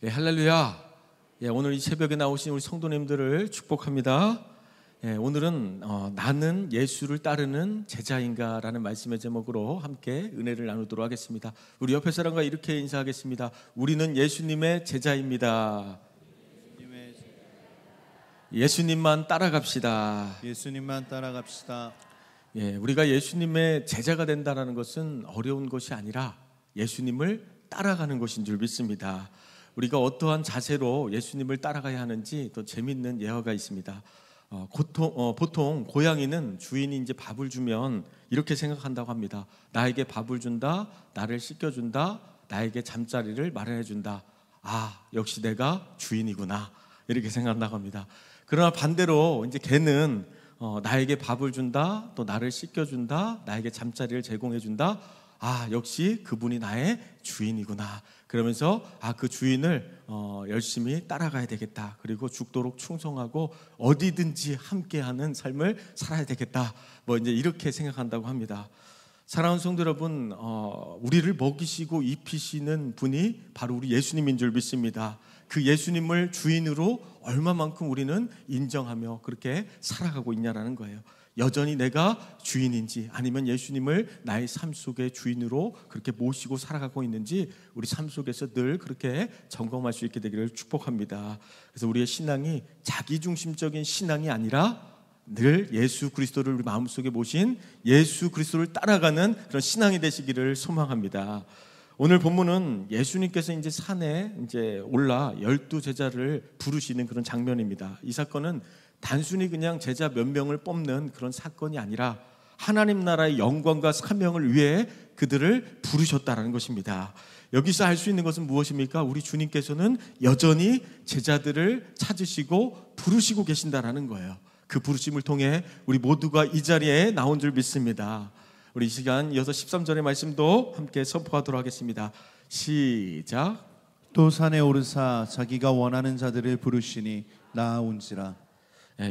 예, 할렐루야. 예, 오늘 이 새벽에 나오신 우리 성도님들을 축복합니다. 예, 오늘은 나는 예수를 따르는 제자인가라는 말씀의 제목으로 함께 은혜를 나누도록 하겠습니다. 우리 옆에 사람과 이렇게 인사하겠습니다. 우리는 예수님의 제자입니다. 예수님만 따라갑시다. 예수님만 따라갑시다. 예, 우리가 예수님의 제자가 된다는 것은 어려운 것이 아니라 예수님을 따라가는 것인 줄 믿습니다. 우리가 어떠한 자세로 예수님을 따라가야 하는지 또 재밌는 예화가 있습니다. 보통 고양이는 주인이 이제 밥을 주면 이렇게 생각한다고 합니다. 나에게 밥을 준다, 나를 씻겨준다, 나에게 잠자리를 마련해준다. 아, 역시 내가 주인이구나, 이렇게 생각한다고 합니다. 그러나 반대로 이제 개는 나에게 밥을 준다, 또 나를 씻겨준다, 나에게 잠자리를 제공해준다. 아, 역시 그분이 나의 주인이구나. 그러면서 그 주인을 열심히 따라가야 되겠다. 그리고 죽도록 충성하고 어디든지 함께하는 삶을 살아야 되겠다. 뭐 이제 이렇게 생각한다고 합니다. 사랑하는 성도 여러분, 우리를 먹이시고 입히시는 분이 바로 우리 예수님인 줄 믿습니다. 그 예수님을 주인으로 얼마만큼 우리는 인정하며 그렇게 살아가고 있냐라는 거예요. 여전히 내가 주인인지 아니면 예수님을 나의 삶 속의 주인으로 그렇게 모시고 살아가고 있는지 우리 삶 속에서 늘 그렇게 점검할 수 있게 되기를 축복합니다. 그래서 우리의 신앙이 자기중심적인 신앙이 아니라 늘 예수 그리스도를 우리 마음속에 모신 예수 그리스도를 따라가는 그런 신앙이 되시기를 소망합니다. 오늘 본문은 예수님께서 이제 산에 올라 12제자를 부르시는 그런 장면입니다. 이 사건은 단순히 그냥 제자 몇 명을 뽑는 그런 사건이 아니라 하나님 나라의 영광과 사명을 위해 그들을 부르셨다는 것입니다. 여기서 알 수 있는 것은 무엇입니까? 우리 주님께서는 여전히 제자들을 찾으시고 부르시고 계신다는 거예요. 그 부르심을 통해 우리 모두가 이 자리에 나온 줄 믿습니다. 우리 이 시간 이어서 13절의 말씀도 함께 선포하도록 하겠습니다. 시작. 또 산에 오르사 자기가 원하는 자들을 부르시니 나아온지라.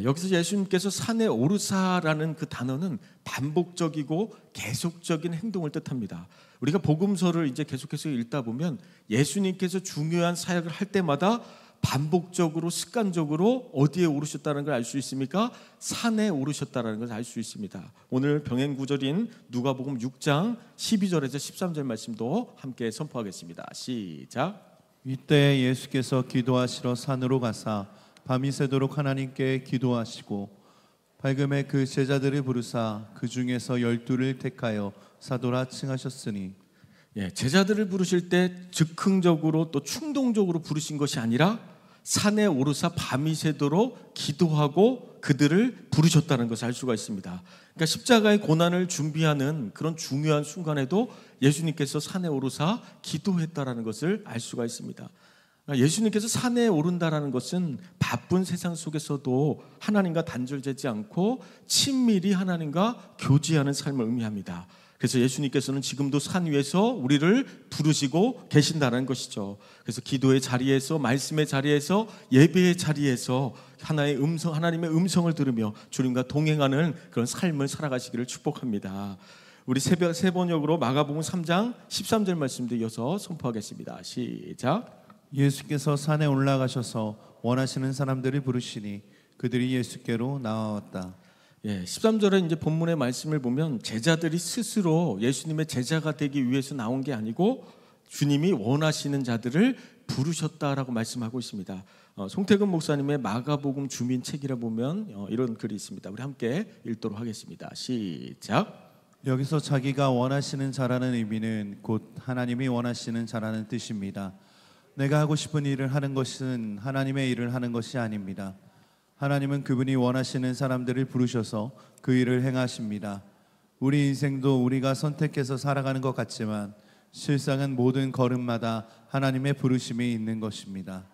여기서 예수님께서 산에 오르사라는 그 단어는 반복적이고 계속적인 행동을 뜻합니다. 우리가 복음서를 이제 계속해서 읽다 보면 예수님께서 중요한 사역을 할 때마다 반복적으로 습관적으로 어디에 오르셨다는 걸 알 수 있습니까? 산에 오르셨다는 걸 알 수 있습니다. 오늘 병행 구절인 누가복음 6장 12절에서 13절 말씀도 함께 선포하겠습니다. 시작. 이때 예수께서 기도하시러 산으로 가사 밤이 새도록 하나님께 기도하시고 밝음에 그 제자들을 부르사 그 중에서 12를 택하여 사도라 칭하셨으니. 제자들을 부르실 때 즉흥적으로 또 충동적으로 부르신 것이 아니라 산에 오르사 밤이 새도록 기도하고 그들을 부르셨다는 것을 알 수가 있습니다. 그러니까 십자가의 고난을 준비하는 그런 중요한 순간에도 예수님께서 산에 오르사 기도했다는 것을 알 수가 있습니다. 예수님께서 산에 오른다라는 것은 바쁜 세상 속에서도 하나님과 단절되지 않고 친밀히 하나님과 교제하는 삶을 의미합니다. 그래서 예수님께서는 지금도 산 위에서 우리를 부르시고 계신다는 것이죠. 그래서 기도의 자리에서, 말씀의 자리에서, 예배의 자리에서 하나님의 음성을 들으며 주님과 동행하는 그런 삶을 살아가시기를 축복합니다. 우리 세 번역으로 마가복음 3장 13절 말씀도 이어서 선포하겠습니다. 시작. 예수께서 산에 올라가셔서 원하시는 사람들을 부르시니 그들이 예수께로 나아왔다. 13절에 이제 본문의 말씀을 보면 제자들이 스스로 예수님의 제자가 되기 위해서 나온 게 아니고 주님이 원하시는 자들을 부르셨다라고 말씀하고 있습니다. 송태근 목사님의 마가복음 주민책이라 보면 이런 글이 있습니다. 우리 함께 읽도록 하겠습니다. 시작. 여기서 자기가 원하시는 자라는 의미는 곧 하나님이 원하시는 자라는 뜻입니다. 내가 하고 싶은 일을 하는 것은 하나님의 일을 하는 것이 아닙니다. 하나님은 그분이 원하시는 사람들을 부르셔서 그 일을 행하십니다. 우리 인생도 우리가 선택해서 살아가는 것 같지만 실상은 모든 걸음마다 하나님의 부르심이 있는 것입니다.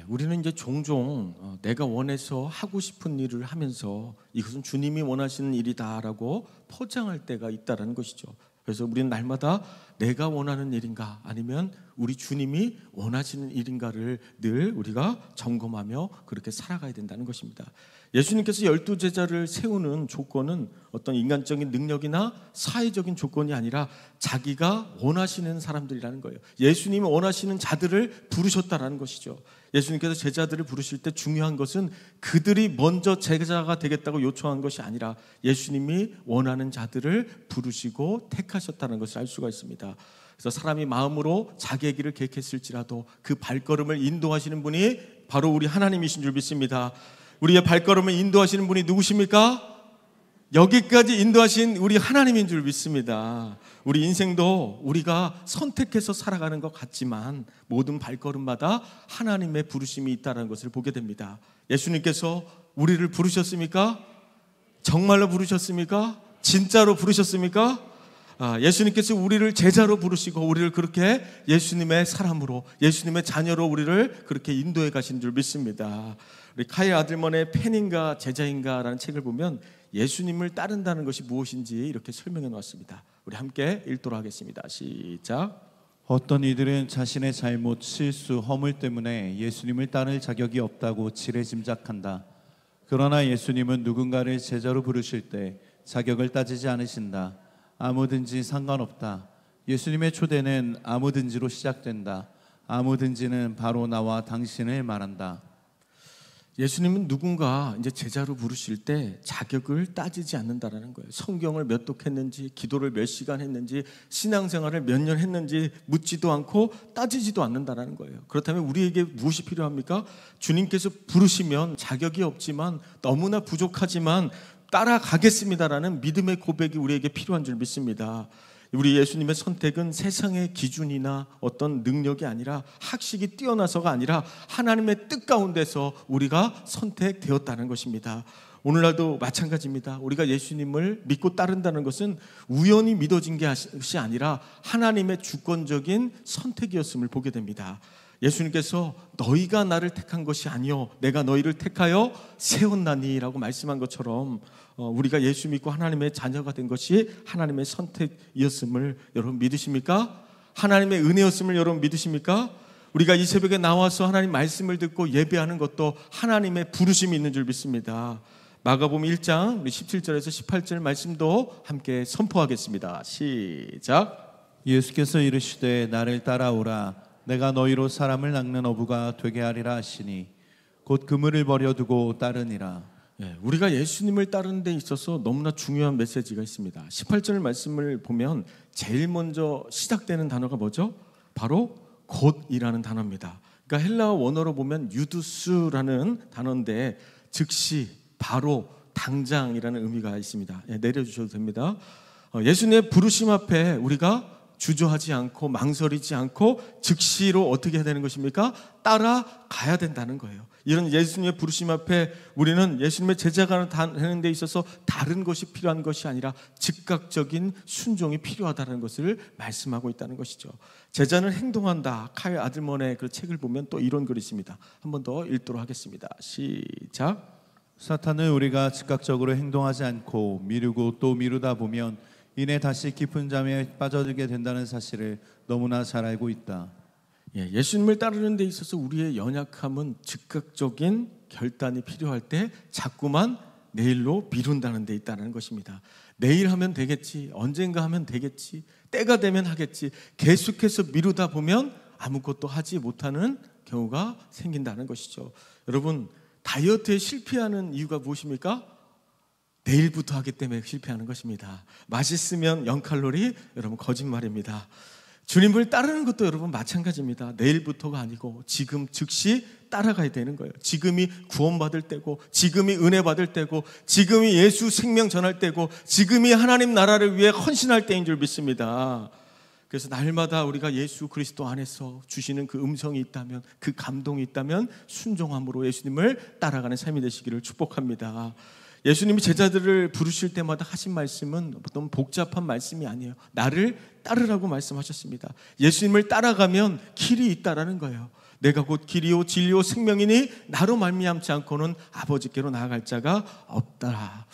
우리는 이제 종종 내가 원해서 하고 싶은 일을 하면서 이것은 주님이 원하시는 일이다라고 포장할 때가 있다는 것이죠. 그래서 우리는 날마다 내가 원하는 일인가 아니면 우리 주님이 원하시는 일인가를 늘 우리가 점검하며 그렇게 살아가야 된다는 것입니다. 예수님께서 12제자를 세우는 조건은 어떤 인간적인 능력이나 사회적인 조건이 아니라 자기가 원하시는 사람들이라는 거예요. 예수님이 원하시는 자들을 부르셨다라는 것이죠. 예수님께서 제자들을 부르실 때 중요한 것은 그들이 먼저 제자가 되겠다고 요청한 것이 아니라 예수님이 원하는 자들을 부르시고 택하셨다는 것을 알 수가 있습니다. 그래서 사람이 마음으로 자기의 길을 계획했을지라도 그 발걸음을 인도하시는 분이 바로 우리 하나님이신 줄 믿습니다. 우리의 발걸음을 인도하시는 분이 누구십니까? 여기까지 인도하신 우리 하나님인 줄 믿습니다. 우리 인생도 우리가 선택해서 살아가는 것 같지만 모든 발걸음마다 하나님의 부르심이 있다는 것을 보게 됩니다. 예수님께서 우리를 부르셨습니까? 정말로 부르셨습니까? 진짜로 부르셨습니까? 예수님께서 우리를 제자로 부르시고 우리를 그렇게 예수님의 사람으로, 예수님의 자녀로 우리를 그렇게 인도해 가신 줄 믿습니다. 우리 카일 아들먼의 팬인가 제자인가라는 책을 보면 예수님을 따른다는 것이 무엇인지 이렇게 설명해 놓았습니다. 우리 함께 읽도록 하겠습니다. 시작. 어떤 이들은 자신의 잘못, 실수, 허물 때문에 예수님을 따를 자격이 없다고 지레짐작한다. 그러나 예수님은 누군가를 제자로 부르실 때 자격을 따지지 않으신다. 아무든지 상관없다. 예수님의 초대는 아무든지로 시작된다. 아무든지는 바로 나와 당신을 말한다. 예수님은 누군가 이제 제자로 부르실 때 자격을 따지지 않는다라는 거예요. 성경을 몇 독했는지, 기도를 몇 시간 했는지, 신앙생활을 몇 년 했는지 묻지도 않고 따지지도 않는다라는 거예요. 그렇다면 우리에게 무엇이 필요합니까? 주님께서 부르시면 자격이 없지만 너무나 부족하지만 따라가겠습니다라는 믿음의 고백이 우리에게 필요한 줄 믿습니다. 우리 예수님의 선택은 세상의 기준이나 어떤 능력이 아니라 학식이 뛰어나서가 아니라 하나님의 뜻 가운데서 우리가 선택되었다는 것입니다. 오늘날도 마찬가지입니다. 우리가 예수님을 믿고 따른다는 것은 우연히 믿어진 것이 아니라 하나님의 주권적인 선택이었음을 보게 됩니다. 예수님께서 너희가 나를 택한 것이 아니요 내가 너희를 택하여 세웠나니라고 말씀한 것처럼 우리가 예수 믿고 하나님의 자녀가 된 것이 하나님의 선택이었음을 여러분 믿으십니까? 하나님의 은혜였음을 여러분 믿으십니까? 우리가 이 새벽에 나와서 하나님 말씀을 듣고 예배하는 것도 하나님의 부르심이 있는 줄 믿습니다. 마가복음 1장 17절에서 18절 말씀도 함께 선포하겠습니다. 시작. 예수께서 이르시되 나를 따라오라. 내가 너희로 사람을 낚는 어부가 되게 하리라 하시니 곧 그물을 버려두고 따르니라. 우리가 예수님을 따르는 데 있어서 너무나 중요한 메시지가 있습니다. 18절 말씀을 보면 제일 먼저 시작되는 단어가 뭐죠? 바로 곧이라는 단어입니다. 그러니까 헬라어 원어로 보면 유두스라는 단어인데 즉시, 바로, 당장이라는 의미가 있습니다. 내려주셔도 됩니다. 예수님의 부르심 앞에 우리가 주저하지 않고 망설이지 않고 즉시로 어떻게 해야 되는 것입니까? 따라가야 된다는 거예요. 이런 예수님의 부르심 앞에 우리는 예수님의 제자가 되는 데 있어서 다른 것이 필요한 것이 아니라 즉각적인 순종이 필요하다는 것을 말씀하고 있다는 것이죠. 제자는 행동한다. 카일 아들먼의 그 책을 보면 또 이런 글이 있습니다. 한 번 더 읽도록 하겠습니다. 시작. 사탄은 우리가 즉각적으로 행동하지 않고 미루고 또 미루다 보면 이내 다시 깊은 잠에 빠져들게 된다는 사실을 너무나 잘 알고 있다. 예수님을 따르는 데 있어서 우리의 연약함은 즉각적인 결단이 필요할 때 자꾸만 내일로 미룬다는 데 있다는 것입니다. 내일 하면 되겠지, 언젠가 하면 되겠지, 때가 되면 하겠지, 계속해서 미루다 보면 아무것도 하지 못하는 경우가 생긴다는 것이죠. 여러분, 다이어트에 실패하는 이유가 무엇입니까? 내일부터 하기 때문에 실패하는 것입니다. 맛있으면 0칼로리, 여러분 거짓말입니다. 주님을 따르는 것도 여러분 마찬가지입니다. 내일부터가 아니고 지금 즉시 따라가야 되는 거예요. 지금이 구원받을 때고, 지금이 은혜 받을 때고, 지금이 예수 생명 전할 때고, 지금이 하나님 나라를 위해 헌신할 때인 줄 믿습니다. 그래서 날마다 우리가 예수 그리스도 안에서 주시는 그 음성이 있다면, 그 감동이 있다면 순종함으로 예수님을 따라가는 삶이 되시기를 축복합니다. 예수님이 제자들을 부르실 때마다 하신 말씀은 어떤 복잡한 말씀이 아니에요. 나를 따르라고 말씀하셨습니다. 예수님을 따라가면 길이 있다라는 거예요. 내가 곧 길이요 진리요 생명이니 나로 말미암지 않고는 아버지께로 나아갈 자가 없다.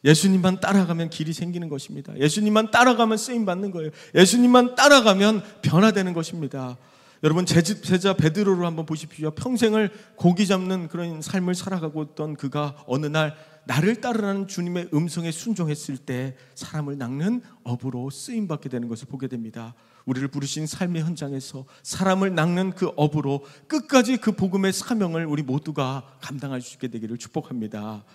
예수님만 따라가면 길이 생기는 것입니다. 예수님만 따라가면 쓰임 받는 거예요. 예수님만 따라가면 변화되는 것입니다. 여러분, 제자 베드로를 한번 보십시오. 평생을 고기 잡는 그런 삶을 살아가고 있던 그가 어느 날 나를 따르라는 주님의 음성에 순종했을 때 사람을 낚는 어부로 쓰임받게 되는 것을 보게 됩니다. 우리를 부르신 삶의 현장에서 사람을 낚는 그 어부로 끝까지 그 복음의 사명을 우리 모두가 감당할 수 있게 되기를 축복합니다.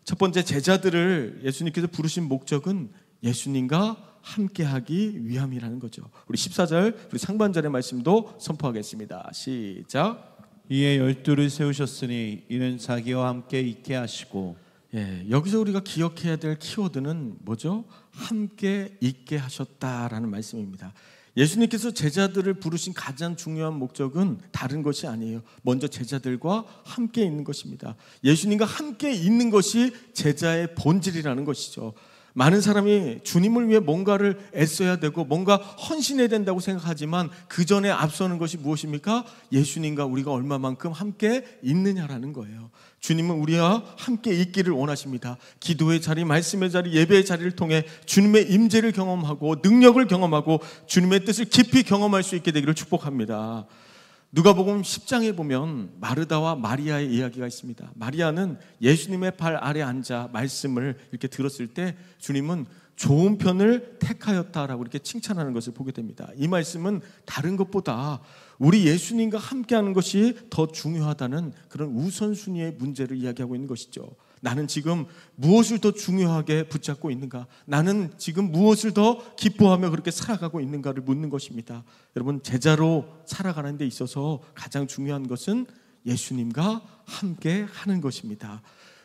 첫 번째, 제자들을 예수님께서 부르신 목적은 예수님과 함께하기 위함이라는 거죠. 우리 14절, 우리 상반절의 말씀도 선포하겠습니다. 시작. 이에 12를 세우셨으니 이는 자기와 함께 있게 하시고. 여기서 우리가 기억해야 될 키워드는 뭐죠? 함께 있게 하셨다라는 말씀입니다. 예수님께서 제자들을 부르신 가장 중요한 목적은 다른 것이 아니에요. 먼저 제자들과 함께 있는 것입니다. 예수님과 함께 있는 것이 제자의 본질이라는 것이죠. 많은 사람이 주님을 위해 뭔가를 애써야 되고 뭔가 헌신해야 된다고 생각하지만 그 전에 앞서는 것이 무엇입니까? 예수님과 우리가 얼마만큼 함께 있느냐라는 거예요. 주님은 우리와 함께 있기를 원하십니다. 기도의 자리, 말씀의 자리, 예배의 자리를 통해 주님의 임재를 경험하고 능력을 경험하고 주님의 뜻을 깊이 경험할 수 있게 되기를 축복합니다. 누가복음 10장에 보면 마르다와 마리아의 이야기가 있습니다. 마리아는 예수님의 발 아래 앉아 말씀을 이렇게 들었을 때 주님은 좋은 편을 택하였다라고 이렇게 칭찬하는 것을 보게 됩니다. 이 말씀은 다른 것보다 우리 예수님과 함께하는 것이 더 중요하다는 그런 우선순위의 문제를 이야기하고 있는 것이죠. 나는 지금 무엇을 더 중요하게 붙잡고 있는가? 나는 지금 무엇을 더 기뻐하며 그렇게 살아가고 있는가를 묻는 것입니다. 여러분, 제자로 살아가는 데 있어서 가장 중요한 것은 예수님과 함께 하는 것입니다.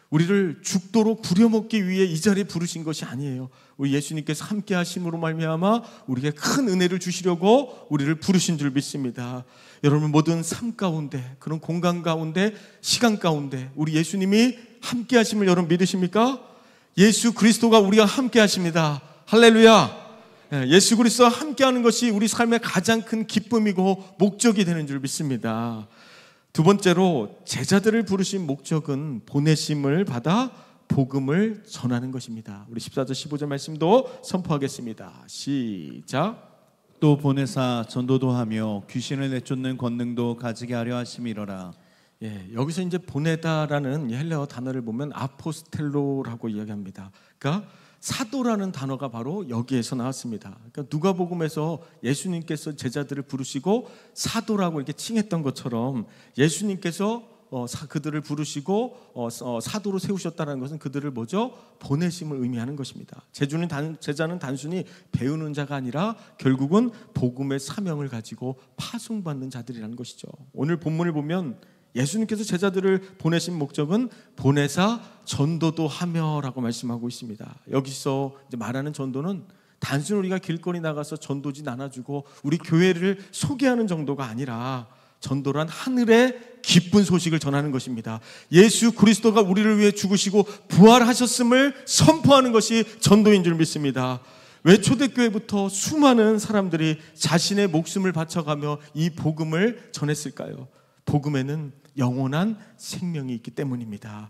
우리를 죽도록 부려먹기 위해 이 자리에 부르신 것이 아니에요. 우리 예수님께서 함께 하심으로 말미암아 우리에게 큰 은혜를 주시려고 우리를 부르신 줄 믿습니다. 여러분, 모든 삶 가운데, 그런 공간 가운데, 시간 가운데 우리 예수님이 함께 하심을 여러분 믿으십니까? 예수 그리스도가 우리와 함께 하십니다. 할렐루야. 예수 그리스도와 함께 하는 것이 우리 삶의 가장 큰 기쁨이고 목적이 되는 줄 믿습니다. 두 번째로, 제자들을 부르신 목적은 보내심을 받아 복음을 전하는 것입니다. 우리 14절 15절 말씀도 선포하겠습니다. 시작. 또 보내사 전도도 하며 귀신을 내쫓는 권능도 가지게 하려 하심이로라. 여기서 이제 보내다라는 헬라어 단어를 보면 아포스텔로라고 이야기합니다. 그러니까 사도라는 단어가 바로 여기에서 나왔습니다. 그러니까 누가복음에서 예수님께서 제자들을 부르시고 사도라고 이렇게 칭했던 것처럼 예수님께서 그들을 부르시고 사도로 세우셨다는 것은 그들을 뭐죠? 보내심을 의미하는 것입니다. 제자는 단순히 배우는 자가 아니라 결국은 복음의 사명을 가지고 파송받는 자들이라는 것이죠. 오늘 본문을 보면 예수님께서 제자들을 보내신 목적은 보내사 전도도 하며라고 말씀하고 있습니다. 여기서 이제 말하는 전도는 단순히 우리가 길거리 나가서 전도지 나눠주고 우리 교회를 소개하는 정도가 아니라 전도란 하늘의 기쁜 소식을 전하는 것입니다. 예수 그리스도가 우리를 위해 죽으시고 부활하셨음을 선포하는 것이 전도인 줄 믿습니다. 왜 초대교회부터 수많은 사람들이 자신의 목숨을 바쳐가며 이 복음을 전했을까요? 복음에는 영원한 생명이 있기 때문입니다.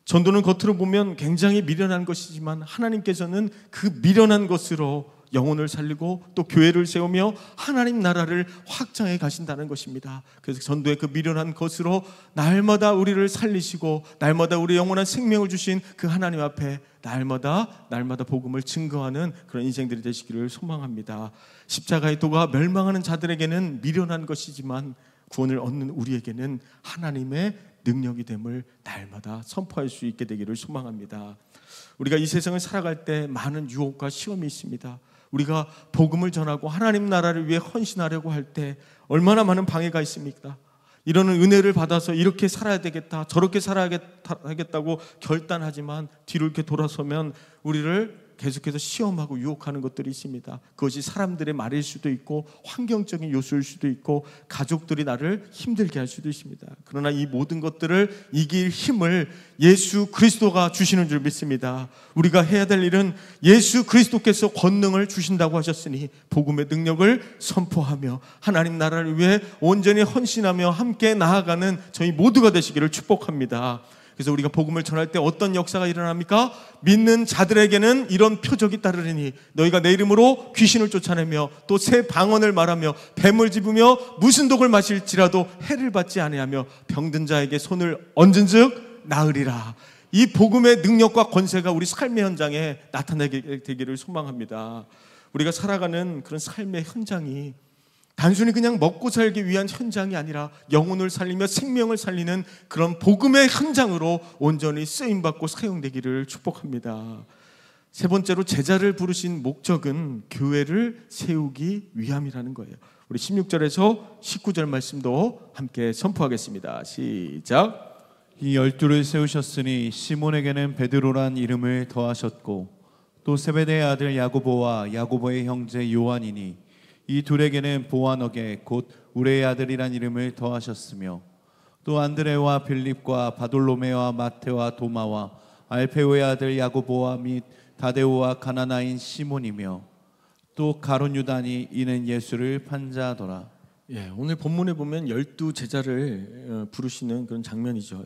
전도는 겉으로 보면 굉장히 미련한 것이지만 하나님께서는 그 미련한 것으로 영혼을 살리고 또 교회를 세우며 하나님 나라를 확장해 가신다는 것입니다. 그래서 전도의 그 미련한 것으로 날마다 우리를 살리시고 날마다 우리 영원한 생명을 주신 그 하나님 앞에 날마다 복음을 증거하는 그런 인생들이 되시기를 소망합니다. 십자가의 도가 멸망하는 자들에게는 미련한 것이지만 구원을 얻는 우리에게는 하나님의 능력이 됨을 날마다 선포할 수 있게 되기를 소망합니다. 우리가 이 세상을 살아갈 때 많은 유혹과 시험이 있습니다. 우리가 복음을 전하고 하나님 나라를 위해 헌신하려고 할 때 얼마나 많은 방해가 있습니까? 이러는 은혜를 받아서 이렇게 살아야 되겠다, 저렇게 살아야겠다고 결단하지만 뒤로 이렇게 돌아서면 우리를 계속해서 시험하고 유혹하는 것들이 있습니다. 그것이 사람들의 말일 수도 있고 환경적인 요소일 수도 있고 가족들이 나를 힘들게 할 수도 있습니다. 그러나 이 모든 것들을 이길 힘을 예수 그리스도가 주시는 줄 믿습니다. 우리가 해야 될 일은 예수 그리스도께서 권능을 주신다고 하셨으니 복음의 능력을 선포하며 하나님 나라를 위해 온전히 헌신하며 함께 나아가는 저희 모두가 되시기를 축복합니다. 그래서 우리가 복음을 전할 때 어떤 역사가 일어납니까? 믿는 자들에게는 이런 표적이 따르리니 너희가 내 이름으로 귀신을 쫓아내며 또 새 방언을 말하며 뱀을 집으며 무슨 독을 마실지라도 해를 받지 아니하며 병든 자에게 손을 얹은즉 나으리라. 이 복음의 능력과 권세가 우리 삶의 현장에 나타나게 되기를 소망합니다. 우리가 살아가는 그런 삶의 현장이 단순히 그냥 먹고 살기 위한 현장이 아니라 영혼을 살리며 생명을 살리는 그런 복음의 현장으로 온전히 쓰임받고 사용되기를 축복합니다. 세 번째로 제자를 부르신 목적은 교회를 세우기 위함이라는 거예요. 우리 16절에서 19절 말씀도 함께 선포하겠습니다. 시작. 이 12를 세우셨으니 시몬에게는 베드로란 이름을 더하셨고 또 세베대의 아들 야고보와 야고보의 형제 요한이니 이 둘에게는 보아너게 곧 우레의 아들이란 이름을 더하셨으며 또 안드레와 빌립과 바돌로메와 마테와 도마와 알페오의 아들 야고보와 및 다데오와 가나나인 시몬이며 또 가룟 유다니 이는 예수를 판자하더라. 오늘 본문에 보면 12 제자를 부르시는 그런 장면이죠.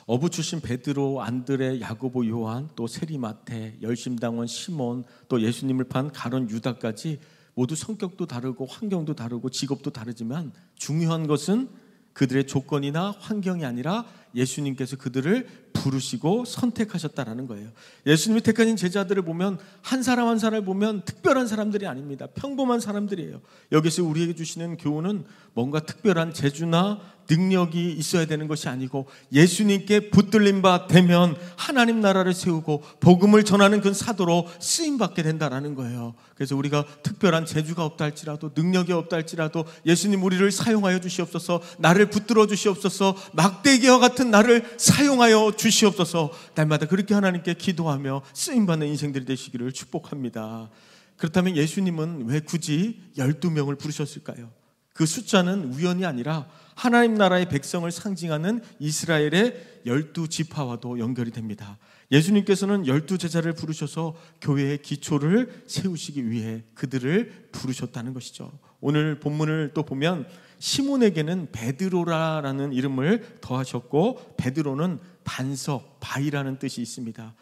어부 출신 베드로, 안드레, 야고보, 요한, 또 세리 마테, 열심당원 시몬, 또 예수님을 판 가룟 유다까지 모두 성격도 다르고 환경도 다르고 직업도 다르지만 중요한 것은 그들의 조건이나 환경이 아니라 예수님께서 그들을 부르시고 선택하셨다라는 거예요. 예수님이 택하신 제자들을 보면 한 사람 한 사람을 보면 특별한 사람들이 아닙니다. 평범한 사람들이에요. 여기서 우리에게 주시는 교훈은 뭔가 특별한 재주나 능력이 있어야 되는 것이 아니고 예수님께 붙들린 바 되면 하나님 나라를 세우고 복음을 전하는 그 사도로 쓰임받게 된다는 거예요. 그래서 우리가 특별한 재주가 없다 할지라도 능력이 없다 할지라도 예수님 우리를 사용하여 주시옵소서, 나를 붙들어 주시옵소서, 막대기와 같은 나를 사용하여 주시옵소서, 날마다 그렇게 하나님께 기도하며 쓰임받는 인생들이 되시기를 축복합니다. 그렇다면 예수님은 왜 굳이 12명을 부르셨을까요? 그 숫자는 우연이 아니라 하나님 나라의 백성을 상징하는 이스라엘의 12지파와도 연결이 됩니다. 예수님께서는 12제자를 부르셔서 교회의 기초를 세우시기 위해 그들을 부르셨다는 것이죠. 오늘 본문을 또 보면 시몬에게는 베드로라는 이름을 더하셨고 베드로는 반석, 바위라는 뜻이 있습니다.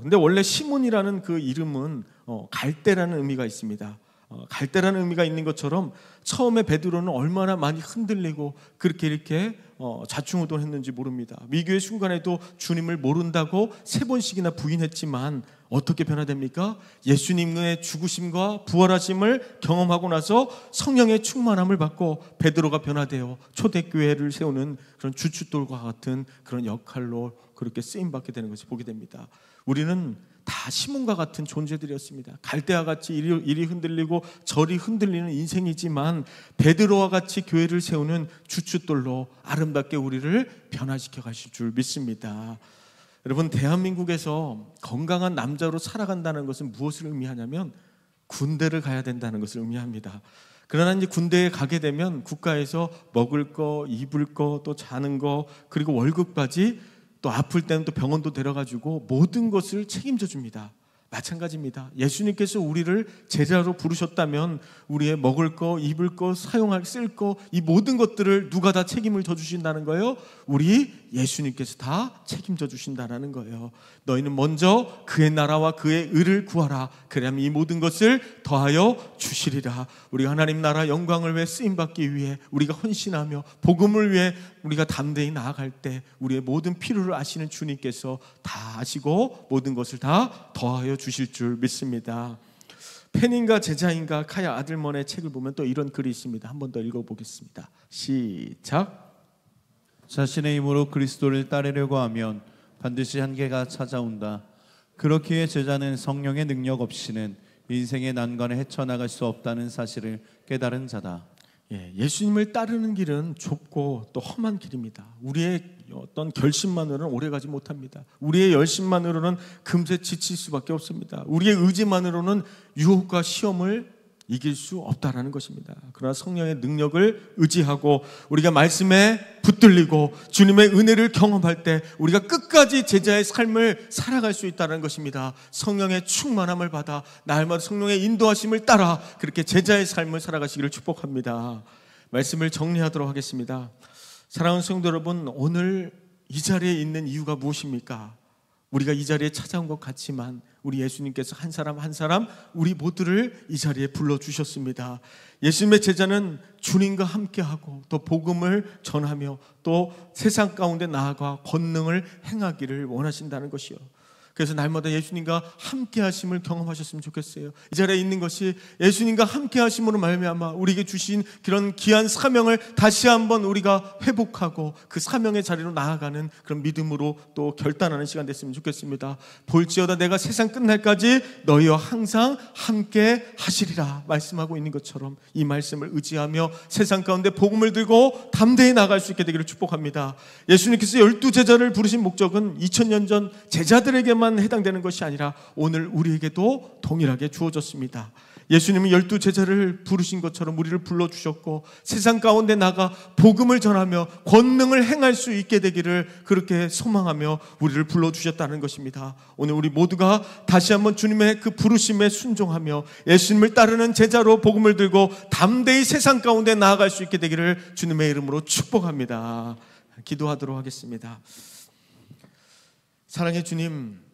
근데 원래 시몬이라는 그 이름은 갈대라는 의미가 있습니다. 갈대라는 의미가 있는 것처럼 처음에 베드로는 얼마나 많이 흔들리고 그렇게 이렇게 좌충우돌했는지 모릅니다. 위기의 순간에도 주님을 모른다고 3번씩이나 부인했지만 어떻게 변화됩니까? 예수님의 죽으심과 부활하심을 경험하고 나서 성령의 충만함을 받고 베드로가 변화되어 초대교회를 세우는 그런 주춧돌과 같은 그런 역할로 그렇게 쓰임받게 되는 것을 보게 됩니다. 우리는 다 시몬과 같은 존재들이었습니다. 갈대와 같이 이리 흔들리고 저리 흔들리는 인생이지만 베드로와 같이 교회를 세우는 주춧돌로 아름답게 우리를 변화시켜 가실 줄 믿습니다. 여러분, 대한민국에서 건강한 남자로 살아간다는 것은 무엇을 의미하냐면 군대를 가야 된다는 것을 의미합니다. 그러나 이제 군대에 가게 되면 국가에서 먹을 거, 입을 거, 또 자는 거, 그리고 월급까지 또 아플 때는 또 병원도 데려가지고 모든 것을 책임져 줍니다. 마찬가지입니다. 예수님께서 우리를 제자로 부르셨다면 우리의 먹을 거, 입을 거, 사용할, 쓸 거, 이 모든 것들을 누가 다 책임을 져주신다는 거예요? 우리 예수님께서 다 책임져 주신다는 거예요. 너희는 먼저 그의 나라와 그의 의를 구하라. 그러면 이 모든 것을 더하여 주시리라. 우리가 하나님 나라 영광을 위해 쓰임받기 위해 우리가 헌신하며 복음을 위해 우리가 담대히 나아갈 때 우리의 모든 필요를 아시는 주님께서 다 아시고 모든 것을 다 더하여 주실 줄 믿습니다. 펜인가 제자인가 카야 아들먼의 책을 보면 또 이런 글이 있습니다. 한 번 더 읽어보겠습니다. 시작. 자신의 힘으로 그리스도를 따르려고 하면 반드시 한계가 찾아온다. 그렇기에 제자는 성령의 능력 없이는 인생의 난관을 헤쳐나갈 수 없다는 사실을 깨달은 자다. 예수님을 따르는 길은 좁고 또 험한 길입니다. 우리의 어떤 결심만으로는 오래가지 못합니다. 우리의 열심만으로는 금세 지칠 수밖에 없습니다. 우리의 의지만으로는 유혹과 시험을 이길 수 없다라는 것입니다. 그러나 성령의 능력을 의지하고 우리가 말씀에 붙들리고 주님의 은혜를 경험할 때 우리가 끝까지 제자의 삶을 살아갈 수 있다는 것입니다. 성령의 충만함을 받아 날마다 성령의 인도하심을 따라 그렇게 제자의 삶을 살아가시기를 축복합니다. 말씀을 정리하도록 하겠습니다. 사랑하는 성도 여러분, 오늘 이 자리에 있는 이유가 무엇입니까? 우리가 이 자리에 찾아온 것 같지만 우리 예수님께서 한 사람 한 사람 우리 모두를 이 자리에 불러주셨습니다. 예수님의 제자는 주님과 함께하고 또 복음을 전하며 또 세상 가운데 나아가 권능을 행하기를 원하신다는 것이요. 그래서 날마다 예수님과 함께 하심을 경험하셨으면 좋겠어요. 이 자리에 있는 것이 예수님과 함께 하심으로 말미암아 우리에게 주신 그런 귀한 사명을 다시 한번 우리가 회복하고 그 사명의 자리로 나아가는 그런 믿음으로 또 결단하는 시간 됐으면 좋겠습니다. 볼지어다 내가 세상 끝날까지 너희와 항상 함께 하시리라 말씀하고 있는 것처럼 이 말씀을 의지하며 세상 가운데 복음을 들고 담대히 나아갈 수 있게 되기를 축복합니다. 예수님께서 12제자를 부르신 목적은 2000년 전 제자들에게만 해당되는 것이 아니라 오늘 우리에게도 동일하게 주어졌습니다. 예수님은 12제자를 부르신 것처럼 우리를 불러주셨고 세상 가운데 나가 복음을 전하며 권능을 행할 수 있게 되기를 그렇게 소망하며 우리를 불러주셨다는 것입니다. 오늘 우리 모두가 다시 한번 주님의 그 부르심에 순종하며 예수님을 따르는 제자로 복음을 들고 담대히 세상 가운데 나아갈 수 있게 되기를 주님의 이름으로 축복합니다. 기도하도록 하겠습니다. 사랑의 주님,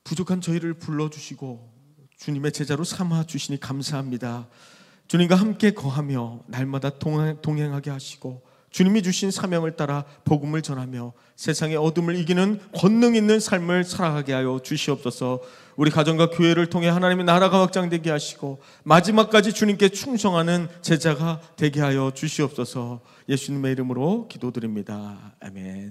부족한 저희를 불러주시고 주님의 제자로 삼아주시니 감사합니다. 주님과 함께 거하며 날마다 동행하게 하시고 주님이 주신 사명을 따라 복음을 전하며 세상의 어둠을 이기는 권능 있는 삶을 살아가게 하여 주시옵소서. 우리 가정과 교회를 통해 하나님의 나라가 확장되게 하시고 마지막까지 주님께 충성하는 제자가 되게 하여 주시옵소서. 예수님의 이름으로 기도드립니다. 아멘.